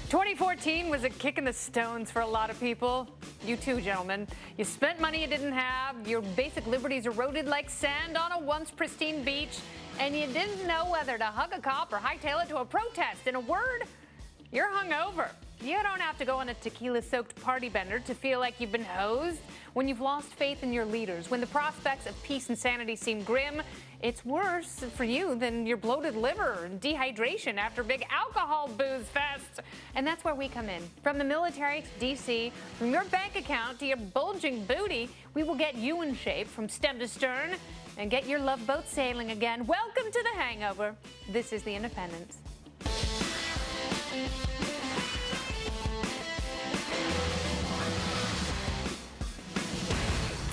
2014 was a kick in the stones for a lot of people. You too, gentlemen. You spent money you didn't have, your basic liberties eroded like sand on a once pristine beach, and you didn't know whether to hug a cop or hightail it to a protest. In a word, you're hungover. You don't have to go on a tequila-soaked party bender to feel like you've been hosed. When you've lost faith in your leaders, when the prospects of peace and sanity seem grim, it's worse for you than your bloated liver and dehydration after a big alcohol booze fest. And that's where we come in. From the military to D.C., from your bank account to your bulging booty, we will get you in shape from stem to stern and get your love boat sailing again. Welcome to The Hangover. This is The Independence.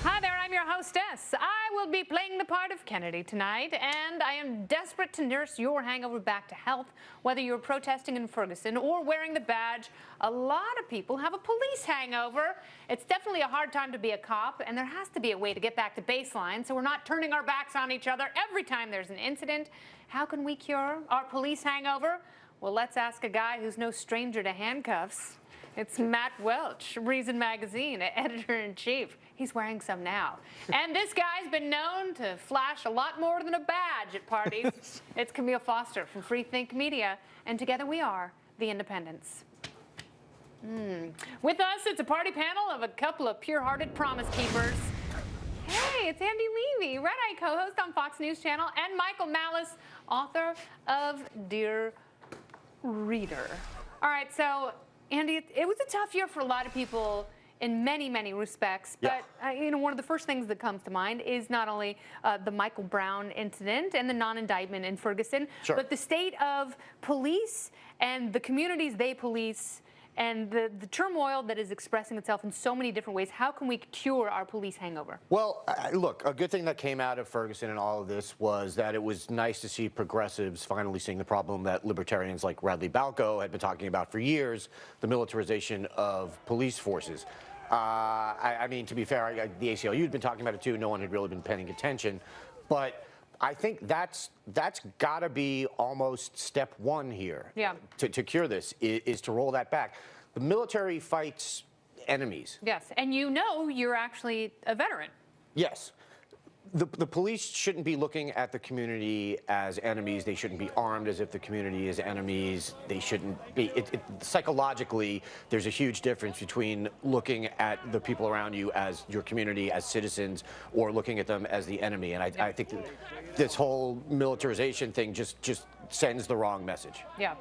Hi there, I'm your hostess. I will be playing the part of Kennedy tonight, and I am desperate to nurse your hangover back to health, whether you're protesting in Ferguson or wearing the badge. A lot of people have a police hangover. It's definitely a hard time to be a cop, and there has to be a way to get back to baseline so we're not turning our backs on each other every time there's an incident. How can we cure our police hangover? Well, let's ask a guy who's no stranger to handcuffs. It's Matt Welch, Reason Magazine, editor-in-chief. He's wearing some now. And this guy's been known to flash a lot more than a badge at parties. It's Camille Foster from Free Think Media, and together we are The Independents. With us, it's a party panel of a couple of pure-hearted promise keepers. Hey, it's Andy Levy, Red Eye co-host on Fox News Channel, and Michael Malice, author of Dear Reader. All right, so Andy, it was a tough year for a lot of people in many, many respects. But, one of the first things that comes to mind is not only the Michael Brown incident and the non-indictment in Ferguson, but the state of police and the communities they police and the turmoil that is expressing itself in so many different ways. How can we cure our police hangover? Well, look, a good thing that came out of Ferguson and all of this was that it was nice to see progressives finally seeing the problem that libertarians like Radley Balco had been talking about for years, the militarization of police forces. I mean, to be fair, the ACLU had been talking about it too. No one had really been paying attention. But I think that's got to be almost step one here to cure this, is to roll that back. The military fights enemies. Yes, and you're actually a veteran. Yes. The police shouldn't be looking at the community as enemies. They shouldn't be armed as if the community is enemies. They shouldn't be. Psychologically, there's a huge difference between looking at the people around you as your community, as citizens, or looking at them as the enemy. And I think that this whole militarization thing just sends the wrong message. Yeah.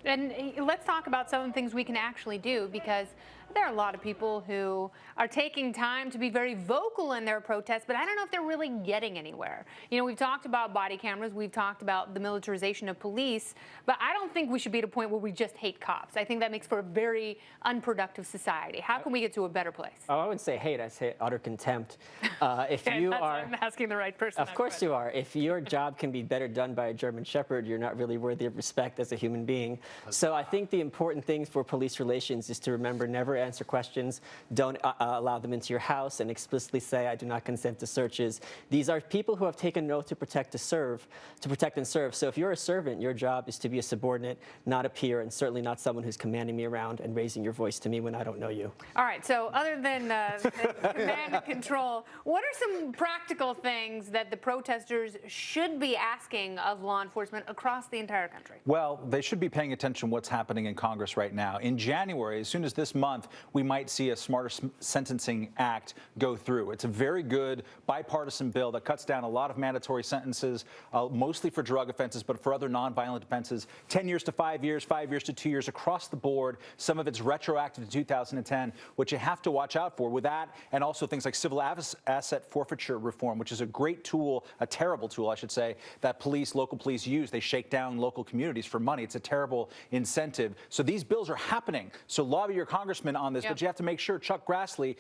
And let's talk about some of the things we can actually do, because there are a lot of people who are taking time to be very vocal in their protests, but I don't know if they're really getting anywhere. We've talked about body cameras, we've talked about the militarization of police, but I don't think we should be at a point where we just hate cops. I think that makes for a very unproductive society. How can we get to a better place? Oh, I wouldn't say hate, I'd say utter contempt. If you are, I'm asking the right person. Of course you are. If your job can be better done by a German Shepherd, you're not really worthy of respect as a human being. So I think the important thing for police relations is to remember never answer questions. Don't allow them into your house and explicitly say, I do not consent to searches. These are people who have taken an oath to protect and serve. So if you're a servant, your job is to be a subordinate, not a peer, and certainly not someone who's commanding me around and raising your voice to me when I don't know you. All right, so other than command and control, what are some practical things that the protesters should be asking of law enforcement across the entire country? Well, they should be paying attention to what's happening in Congress right now. In January, as soon as this month, we might see a Smarter Sentencing Act go through. It's a very good bipartisan bill that cuts down a lot of mandatory sentences, mostly for drug offenses, but for other nonviolent offenses, 10 years to 5 years, 5 years to 2 years across the board. Some of it's retroactive to 2010, which you have to watch out for with that, and also things like civil asset forfeiture reform, which is a great tool, a terrible tool, I should say, that local police use. They shake down local communities for money. It's a terrible incentive. So these bills are happening. So lobby your congressman agreement on this, but you have to make sure Chuck Grassley,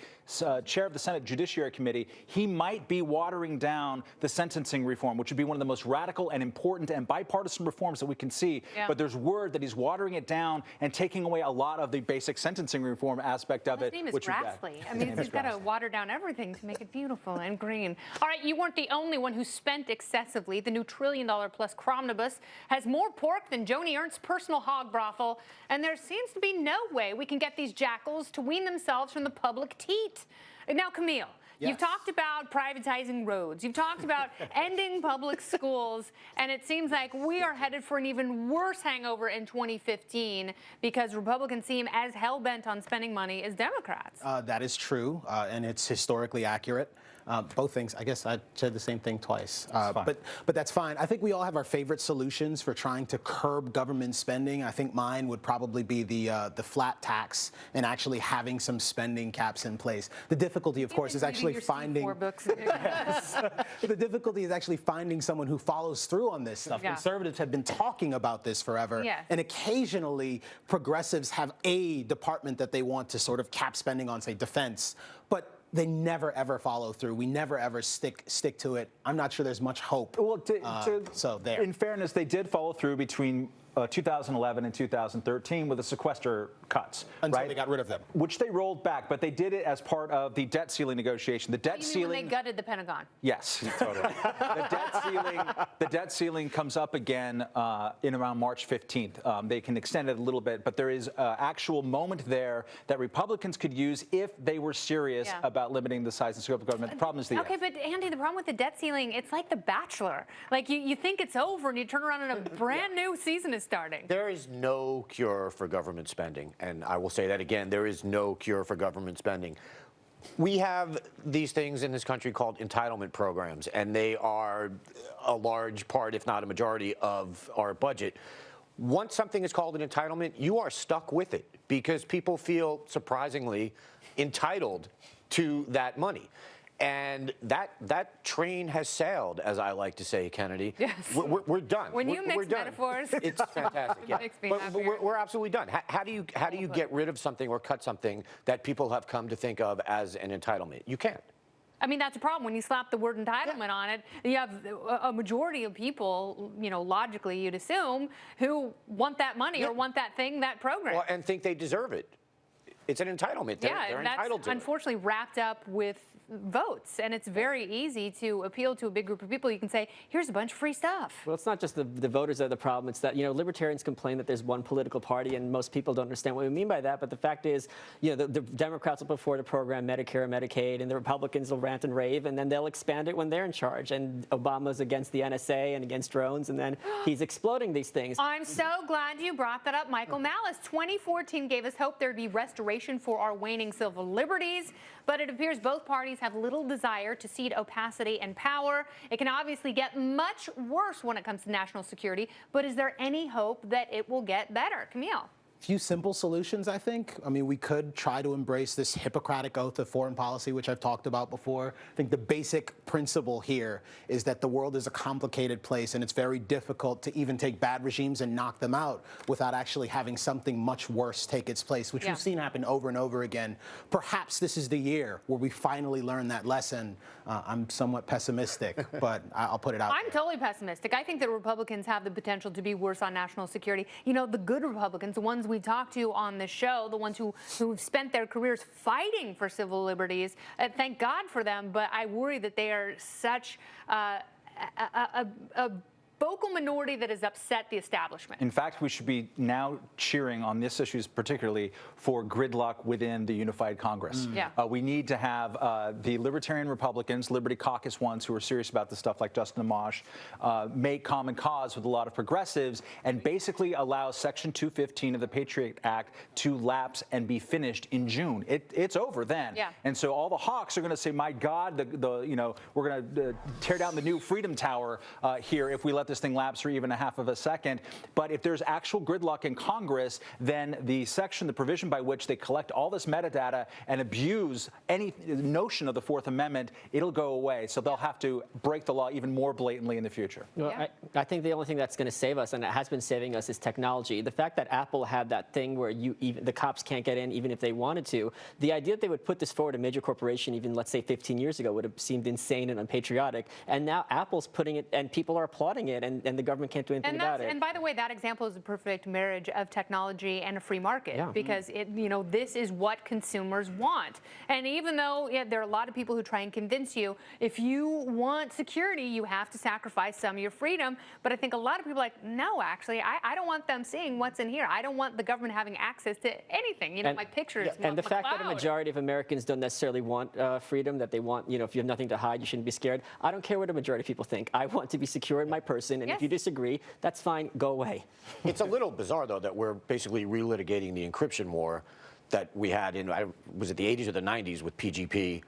chair of the Senate Judiciary Committee, he might be watering down the sentencing reform, which would be one of the most radical and important and bipartisan reforms that we can see. But there's word that he's watering it down and taking away a lot of the basic sentencing reform aspect of it. His name is Grassley. I mean, he's got to water down everything to make it beautiful and green. All right, you weren't the only one who spent excessively. The new $1 trillion-plus Cromnibus has more pork than Joni Ernst's personal hog brothel, and there seems to be no way we can get these jackals to wean themselves from the public teat. Now, Camille, you've talked about privatizing roads. You've talked about ending public schools. And it seems like we are headed for an even worse hangover in 2015 because Republicans seem as hell-bent on spending money as Democrats. That is true, and it's historically accurate. Both things. I guess I said the same thing twice. But that's fine. I think we all have our favorite solutions for trying to curb government spending. I think mine would probably be the flat tax and actually having some spending caps in place. The difficulty, of course, is actually finding. The difficulty is actually finding someone who follows through on this stuff. Conservatives have been talking about this forever, and occasionally progressives have a department that they want to sort of cap spending on, say, defense, but they never ever follow through. We never ever stick to it. I'm not sure there's much hope. Well, so there. In fairness, they did follow through between 2011 and 2013 with the sequester cuts. Until they got rid of them. Which they rolled back, but they did it as part of the debt ceiling negotiation. The debt ceiling. When they gutted the Pentagon? Yes, totally. The debt ceiling comes up again in around March 15th. They can extend it a little bit, but there is an actual moment there that Republicans could use if they were serious about limiting the size and scope of government. The problem is the Okay, but Andy, the problem with the debt ceiling, it's like The Bachelor. Like you think it's over and you turn around and a brand new season is starting. There is no cure for government spending, and I will say that again, there is no cure for government spending. We have these things in this country called entitlement programs, and they are a large part, if not a majority, of our budget. Once something is called an entitlement, you are stuck with it because people feel surprisingly entitled to that money. And that train has sailed, as I like to say, Kennedy. Yes. We're done. When you mix metaphors, it's fantastic. It makes me but we're absolutely done. How do you get rid of something or cut something that people have come to think of as an entitlement? You can't. I mean, that's a problem. When you slap the word entitlement on it, you have a majority of people, logically you'd assume, who want that money or want that thing, that program. Well, and think they deserve it. It's an entitlement. They're entitled to it. Unfortunately wrapped up with votes, and it's very easy to appeal to a big group of people. You can say, here's a bunch of free stuff. Well, it's not just the voters that are the problem. It's that, libertarians complain that there's one political party, and most people don't understand what we mean by that. But the fact is, the Democrats will put forward a program, Medicare, Medicaid, and the Republicans will rant and rave, and then they'll expand it when they're in charge. And Obama's against the NSA and against drones, and then he's exploding these things. I'm so glad you brought that up, Michael Malice. 2014 gave us hope there'd be restoration for our waning civil liberties, but it appears both parties have little desire to cede opacity and power. It can obviously get much worse when it comes to national security, but is there any hope that it will get better? Camille. Few simple solutions, I think. I mean, we could try to embrace this Hippocratic oath of foreign policy, which I've talked about before. I think the basic principle here is that the world is a complicated place, and it's very difficult to even take bad regimes and knock them out without actually having something much worse take its place, which we've seen happen over and over again. Perhaps this is the year where we finally learn that lesson. I'm somewhat pessimistic, but I'll put it out I'm totally pessimistic. I think that Republicans have the potential to be worse on national security. The good Republicans, the ones we talked to on the show, the ones who've spent their careers fighting for civil liberties, thank God for them, but I worry that they are such a vocal minority that has upset the establishment. In fact, we should be now cheering on this issue particularly for gridlock within the unified Congress. We need to have the Libertarian Republicans, Liberty Caucus ones who are serious about this stuff like Justin Amash, make common cause with a lot of progressives and basically allow Section 215 of the Patriot Act to lapse and be finished in June. It's over then. And so all the hawks are going to say, my God, we're going to tear down the new Freedom Tower here if we let this this thing laps for even a half of a second. But if there's actual gridlock in Congress, then the provision by which they collect all this metadata and abuse any notion of the Fourth Amendment, it'll go away. So they'll have to break the law even more blatantly in the future. Well, I think the only thing that's going to save us, and it has been saving us, is technology. The fact that Apple had that thing where the cops can't get in even if they wanted to, the idea that they would put this forward, a major corporation, even let's say 15 years ago, would have seemed insane and unpatriotic. And now Apple's putting it, and people are applauding it, and the government can't do anything about it. And by the way, that example is a perfect marriage of technology and a free market, because this is what consumers want. And even though there are a lot of people who try and convince you, if you want security, you have to sacrifice some of your freedom. But I think a lot of people are like, no, actually, I don't want them seeing what's in here. I don't want the government having access to anything. My pictures. And the fact that a majority of Americans don't necessarily want freedom, that they want, if you have nothing to hide, you shouldn't be scared. I don't care what a majority of people think. I want to be secure in my person, and if you disagree, that's fine. Go away. It's a little bizarre, though, that we're basically relitigating the encryption war that we had in, was it the 80s or the 90s with PGP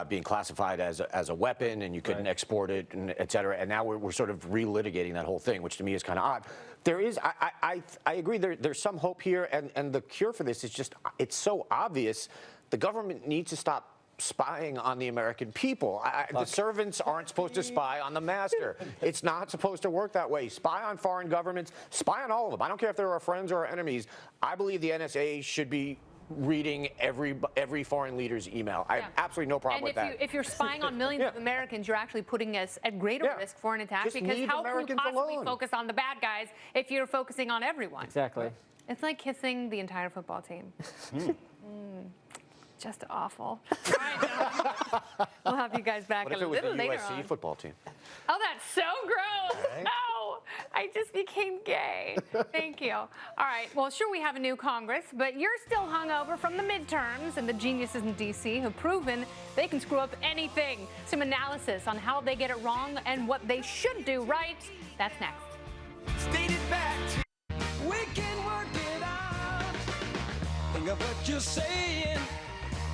being classified as a weapon, and you couldn't export it, and et cetera. And now we're sort of relitigating that whole thing, which to me is kind of odd. There is, I agree, there's some hope here, and the cure for this is just, it's so obvious. The government needs to stop spying on the American people. The servants aren't supposed to spy on the master. It's not supposed to work that way. Spy on foreign governments, spy on all of them. I don't care if they're our friends or our enemies. I believe the NSA should be reading every foreign leader's email. I have absolutely no problem with that. If you're spying on millions of Americans, you're actually putting us at greater risk for an attack, because how can you possibly focus on the bad guys if you're focusing on everyone? Exactly. It's like kissing the entire football team. Just awful. All right, gentlemen. We'll have you guys back What if a it was little the later USC on. football team? Oh, that's so gross. No, I just became gay. Thank you. All right, well, sure, we have a new Congress, but you're still hungover from the midterms, and the geniuses in D.C. have proven they can screw up anything. Some analysis on how they get it wrong and what they should do right. That's next. State it back. We can work it out. Think of what you're saying.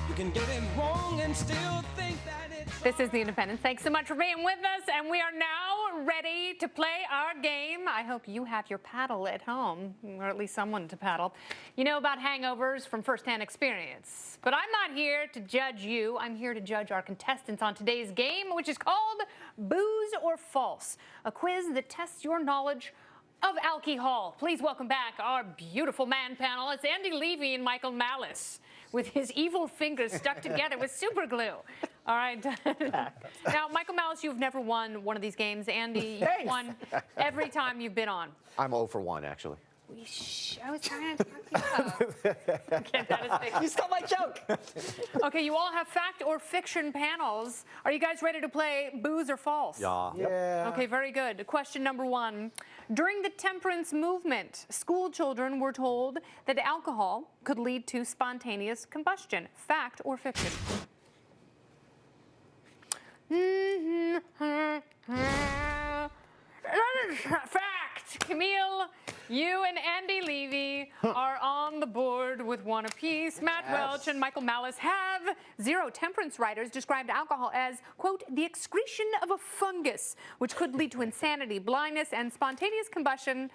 You can get it wrong and still think that it's... This is The Independent. Thanks so much for being with us, and we are now ready to play our game. I hope you have your paddle at home, or at least someone to paddle. You know about hangovers from firsthand experience. But I'm not here to judge you. I'm here to judge our contestants on today's game, which is called Booze or False, a quiz that tests your knowledge of alcohol. Please welcome back our beautiful man panelists, Andy Levy and Michael Malice, with his evil fingers stuck together with super glue. All right. Now, Michael Malice, you've never won one of these games. Andy, you've won every time you've been on. I'm 0 for 1, actually. I was trying to talk you up. Get that as big. You stole my joke. Okay, you all have fact or fiction panels. Are you guys ready to play Booze or False? Yeah. Okay, very good. Question number 1. During the temperance movement, school children were told that alcohol could lead to spontaneous combustion. Fact or fiction? Fact. Camille, you and Andy Levy are on the board with 1 apiece. Matt Welch and Michael Malice have 0. Temperance writers described alcohol as, quote, the excretion of a fungus, which could lead to insanity, blindness, and spontaneous combustion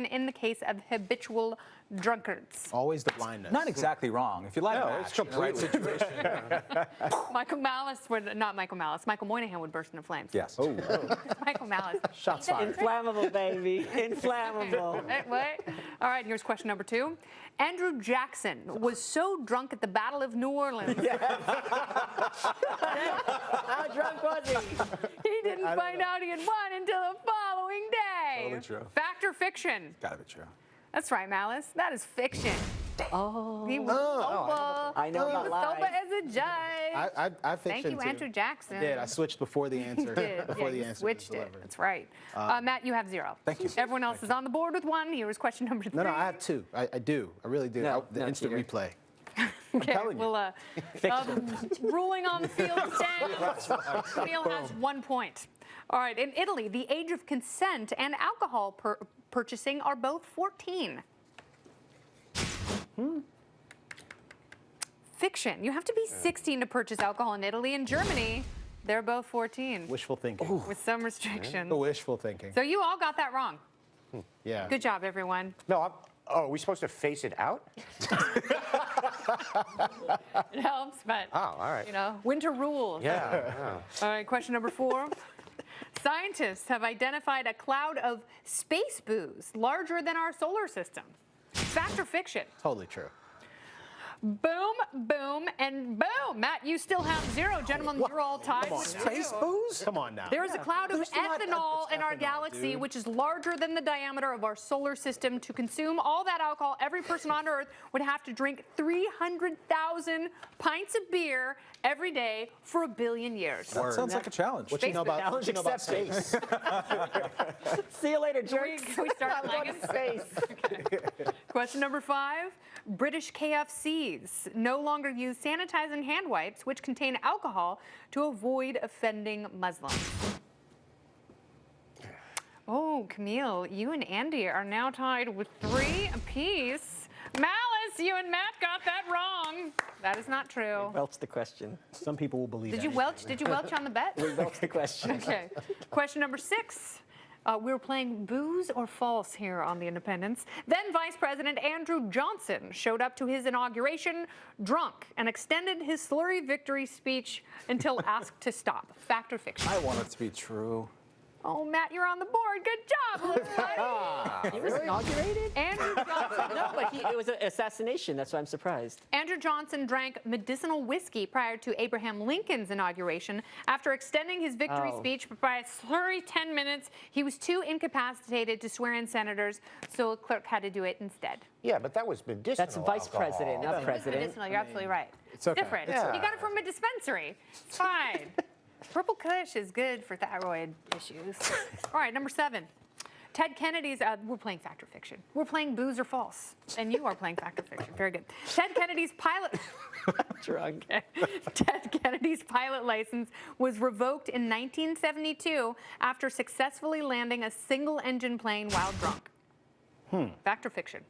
in the case of habitual drunkards. Always the blindness. Not exactly wrong. If you like No, it's completely. Michael Malice would, not Michael Malice, Michael Moynihan would burst into flames. Yes. Michael Malice. Shots fired. Inflammable, baby. Inflammable. What? All right, here's question number 2. Andrew Jackson was so drunk at the Battle of New Orleans. How drunk was he? He didn't find out he had won until the following day. Totally true. Fact or fiction? Gotta be true. That's right, Malice. That is fiction. Oh. He was sober. I know He about was lies. sober as a judge. I Thank you, fiction too. Andrew Jackson. I did. I switched before the answer. Did. Before Yeah, the you answer switched was it. delivered. That's right. Matt, you have 0. Thank you. Everyone else is on the board with 1. Here is question number 3. No, I have 2. I do. I really do. No, The no, instant cheater. replay. Okay, telling you. well, ruling on the field stands. Camille has 1 point. All right, in Italy, the age of consent and alcohol purchasing are both 14. Fiction. You have to be 16 to purchase alcohol in Italy. In Germany, They're both 14 Wishful thinking. with some restrictions. Wishful thinking. So you all got that wrong. Yeah. Good job, everyone. No, are we supposed to face it out? It helps, but Oh, all right. you know, winter rules. Yeah. All right, question number 4. Scientists have identified a cloud of space booze larger than our solar system. Fact or fiction? Totally true. Boom, boom, and boom. Matt, you still have 0. Gentlemen, you're all tied with 2. Space booze? Come on now. There is a cloud of There's not ethanol in our ethanol, galaxy, dude. which is larger than the diameter of our solar system. To consume all that alcohol, every person on Earth would have to drink 300,000 pints of beer every day for 1 billion years. That sounds like a challenge. What you know about, Challenge what you know about accepted. space? See you later, Can we jerks. start playing Space. Question number 5. British KFCs no longer use sanitizing hand wipes, which contain alcohol, to avoid offending Muslims. Oh, Camille, you and Andy are now tied with 3 apiece. Malice, you and Matt got that wrong. That is not true. Welch the question. Some people will believe Did you anything. welch? Did you welch on the bet? Welch the question. Okay. Question number 6. We were playing booze or false here on the Independence. Then Vice President Andrew Johnson showed up to his inauguration drunk and extended his slurry victory speech until asked to stop. Fact or fiction? I want it to be true. Oh, Matt, you're on the board. Good job, little buddy. He was inaugurated? Andrew Johnson. No, but it was an assassination. That's why I'm surprised. Andrew Johnson drank medicinal whiskey prior to Abraham Lincoln's inauguration. After extending his victory speech by a slurry 10 minutes, he was too incapacitated to swear in senators, so a clerk had to do it instead. Yeah, but that was medicinal. That's vice alcohol. president, not president. Medicinal, you're absolutely right. It's okay. Different. Yeah. You got it from a dispensary. It's fine. Purple Kush is good for thyroid issues. All right, number 7. Ted Kennedy's, we're playing fact or fiction. We're playing booze or false. And you are playing fact or fiction. Very good. Ted Kennedy's pilot. Drunk. Ted Kennedy's pilot license was revoked in 1972 after successfully landing a single-engine plane while drunk. Fact or fiction?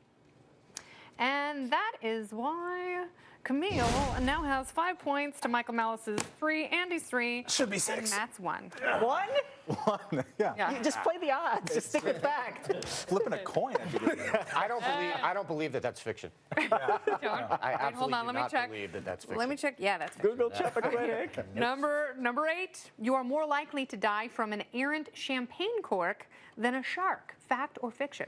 And that is why Camille now has 5 points to Michael Malice's 3, Andy's 3. Should be And 6. Matt's 1. One? Yeah. You just play the odds. Just stick with fact. Flipping a coin. If you do that. I don't believe that that's fiction. I Wait, absolutely hold on, do let me not check. believe that that's fiction. Let me check. Yeah, that's fiction. Google Chappaquiddick. Number 8. You are more likely to die from an errant champagne cork than a shark. Fact or fiction?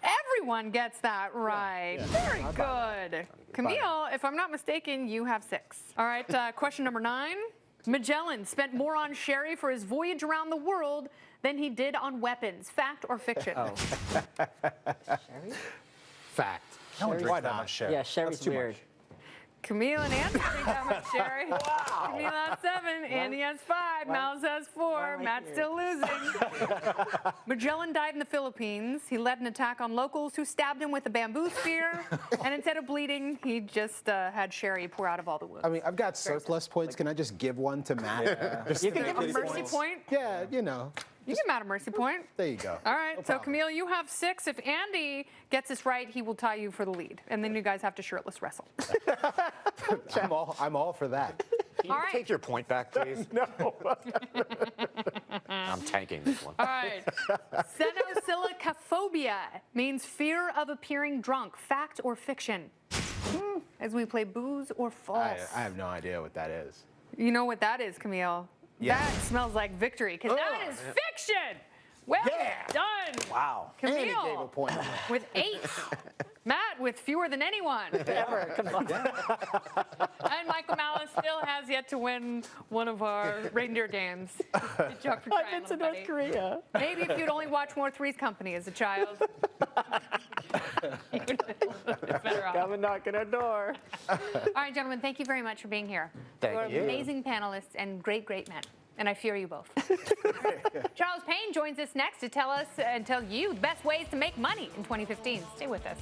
Everyone gets that right. Very good. Camille, if I'm not mistaken, you have 6. All right, question number 9. Magellan spent more on sherry for his voyage around the world than he did on weapons. Fact or fiction? Sherry? Fact. No one Why drinks that not? much sherry. Yeah, Sherry's That's too weird. much. Camille and Andy drink that much sherry. Wow. Camille has 7, Andy has 5, Malice has 4, Matt's still losing. Magellan died in the Philippines. He led an attack on locals who stabbed him with a bamboo spear, and instead of bleeding, he just had sherry pour out of all the wounds. I mean, I've got surplus points. Can I just give one to Matt? Just You to can make give A it- mercy point? Yeah, you know. You give Matt a mercy point. There you go. All right, No so problem. Camille, you have 6. If Andy gets this right, he will tie you for the lead, and then you guys have to shirtless wrestle. I'm all for that. Can you All right. take your point back, please? No. I'm tanking this one. All right. Senosilicophobia means fear of appearing drunk. Fact or fiction? As we play booze or false. I have no idea what that is. You know what that is, Camille? Yeah. That smells like victory, because that is fiction. Well done. Wow. Camille. And he gave a point. With 8. Matt with fewer than anyone. Ever. Come on. And Michael Malice still has yet to win one of our reindeer games. Good job for trying, I've been to little North buddy. Korea. Maybe if you'd only watched more Three's Company as a child. You would have been better off. Come and knock on our door. All right, gentlemen, thank you very much for being here. Thank You're you. amazing panelists and great, great men. And I fear you both. Charles Payne joins us next to tell us and tell you the best ways to make money in 2015. Stay with us.